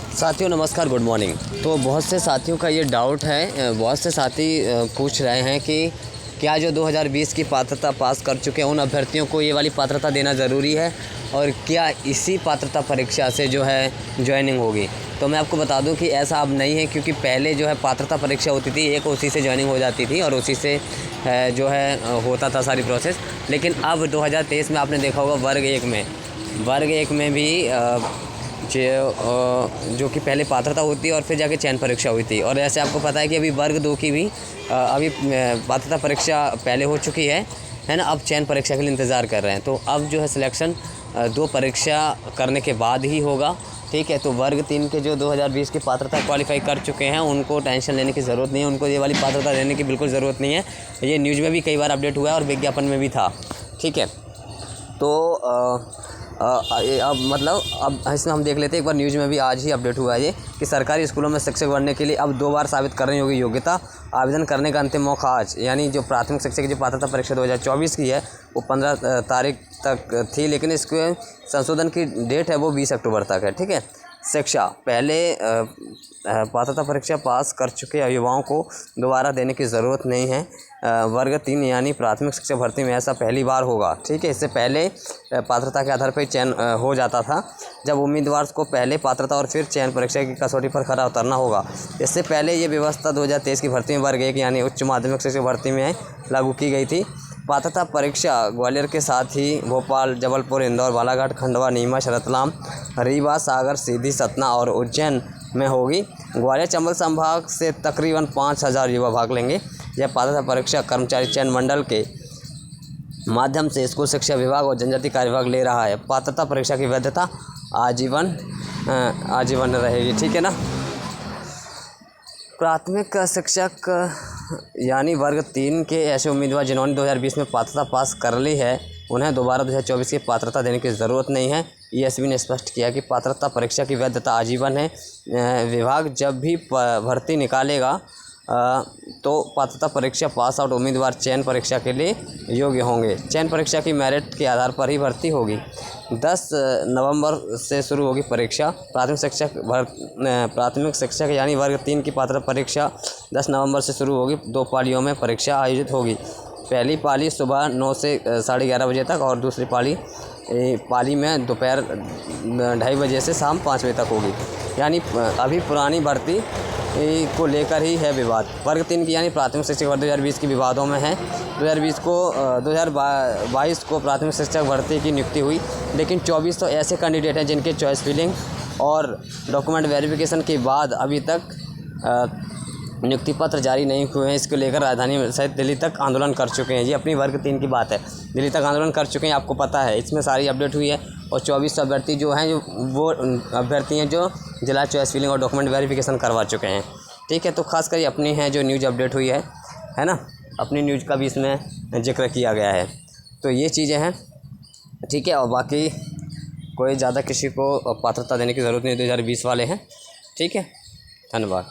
साथियों नमस्कार, good morning. तो बहुत से साथियों का ये डाउट है, बहुत से साथी पूछ रहे हैं कि क्या जो 2020 की पात्रता पास कर चुके हैं उन अभ्यर्थियों को ये वाली पात्रता देना ज़रूरी है और क्या इसी पात्रता परीक्षा से जो है ज्वाइनिंग होगी। तो मैं आपको बता दूं कि ऐसा अब नहीं है, क्योंकि पहले जो है पात्रता परीक्षा होती थी, एक उसी से ज्वाइनिंग हो जाती थी और उसी से जो है होता था सारी प्रोसेस। लेकिन अब 2023 में आपने देखा होगा वर्ग एक में भी जो कि पहले पात्रता होती है और फिर जाके चयन परीक्षा हुई थी। और ऐसे आपको पता है कि अभी वर्ग 2 की भी अभी पात्रता परीक्षा पहले हो चुकी है ना। अब चयन परीक्षा के लिए इंतज़ार कर रहे हैं। तो अब जो है सिलेक्शन 2 परीक्षा करने के बाद ही होगा, ठीक है। तो वर्ग 3 के जो 2020 की पात्रता क्वालिफाई कर चुके हैं उनको टेंशन लेने की ज़रूरत नहीं है, उनको ये वाली पात्रता देने की बिल्कुल ज़रूरत नहीं है। ये न्यूज़ में भी कई बार अपडेट हुआ है और विज्ञापन में भी था, ठीक है। तो अब इसमें हम देख लेते हैं। एक बार न्यूज़ में भी आज ही अपडेट हुआ है ये कि सरकारी स्कूलों में शिक्षक बनने के लिए अब 2 बार साबित करनी होगी योग्यता। आवेदन करने का अंतिम मौका आज, यानी जो प्राथमिक शिक्षक की जो पात्रता परीक्षा 2024 की है वो 15 तारीख तक थी, लेकिन इसके संशोधन की डेट है वो 20 अक्टूबर तक है, ठीक है। शिक्षा पहले पात्रता परीक्षा पास कर चुके युवाओं को दोबारा देने की ज़रूरत नहीं है। वर्ग 3 यानी प्राथमिक शिक्षक भर्ती में ऐसा पहली बार होगा, ठीक है। इससे पहले पात्रता के आधार पर चयन हो जाता था, जब उम्मीदवार को पहले पात्रता और फिर चयन परीक्षा की कसौटी पर खरा उतरना होगा। इससे पहले ये व्यवस्था 2023 की भर्ती में वर्ग 1 यानी उच्च माध्यमिक शिक्षक भर्ती में लागू की गई थी। पात्रता परीक्षा ग्वालियर के साथ ही भोपाल, जबलपुर, इंदौर, बालाघाट, खंडवा, नीमच, रतलाम, रीवा, सागर, सीधी, सतना और उज्जैन में होगी। ग्वालियर चंबल संभाग से तकरीबन 5000 युवा भाग लेंगे। यह पात्रता परीक्षा कर्मचारी चयन मंडल के माध्यम से स्कूल शिक्षा विभाग और जनजाति कार्य विभाग ले रहा है। पात्रता परीक्षा की वैधता आजीवन रहेगी, ठीक है ना। प्राथमिक शिक्षक यानी वर्ग 3 के ऐसे उम्मीदवार जिन्होंने 2020 में पात्रता पास कर ली है उन्हें दोबारा 2024 की पात्रता देने की ज़रूरत नहीं है। ईएसबी ने स्पष्ट किया कि पात्रता परीक्षा की वैधता आजीवन है। विभाग जब भी भर्ती निकालेगा तो पात्रता परीक्षा पास आउट उम्मीदवार चयन परीक्षा के लिए योग्य होंगे। चयन परीक्षा की मेरिट के आधार पर ही भर्ती होगी। 10 नवंबर से शुरू होगी परीक्षा। प्राथमिक शिक्षक यानी वर्ग 3 की पात्रता परीक्षा 10 नवंबर से शुरू होगी। 2 पालियों में परीक्षा आयोजित होगी। पहली पाली सुबह 9 से 11:30 बजे तक और दूसरी पाली में दोपहर 2:30 बजे से शाम 5 बजे तक होगी। यानी अभी पुरानी भर्ती को लेकर ही है विवाद। वर्ग 3 की यानी प्राथमिक शिक्षक भर्ती 2020 की विवादों में है। 2022 को प्राथमिक शिक्षक भर्ती की नियुक्ति हुई, लेकिन 24 तो ऐसे कैंडिडेट हैं जिनके चॉइस फिलिंग और डॉक्यूमेंट वेरिफिकेशन के बाद अभी तक नियुक्ति पत्र जारी नहीं हुए हैं। इसको लेकर राजधानी सहित दिल्ली तक आंदोलन कर चुके हैं। ये अपनी वर्ग 3 की बात है, दिल्ली तक आंदोलन कर चुके हैं, आपको पता है। इसमें सारी अपडेट हुई है। और 24 अभ्यर्थी जो हैं वो अभ्यर्थी हैं जो जिला चॉइस फिलिंग और डॉक्यूमेंट वेरिफिकेशन करवा चुके हैं, ठीक है। तो खास कर अपनी है जो न्यूज़ अपडेट हुई है ना, अपनी न्यूज़ का भी इसमें जिक्र किया गया है। तो ये चीज़ें हैं, ठीक है। और बाकी कोई ज़्यादा किसी को पात्रता देने की ज़रूरत नहीं, 2020 वाले हैं, ठीक है। धन्यवाद।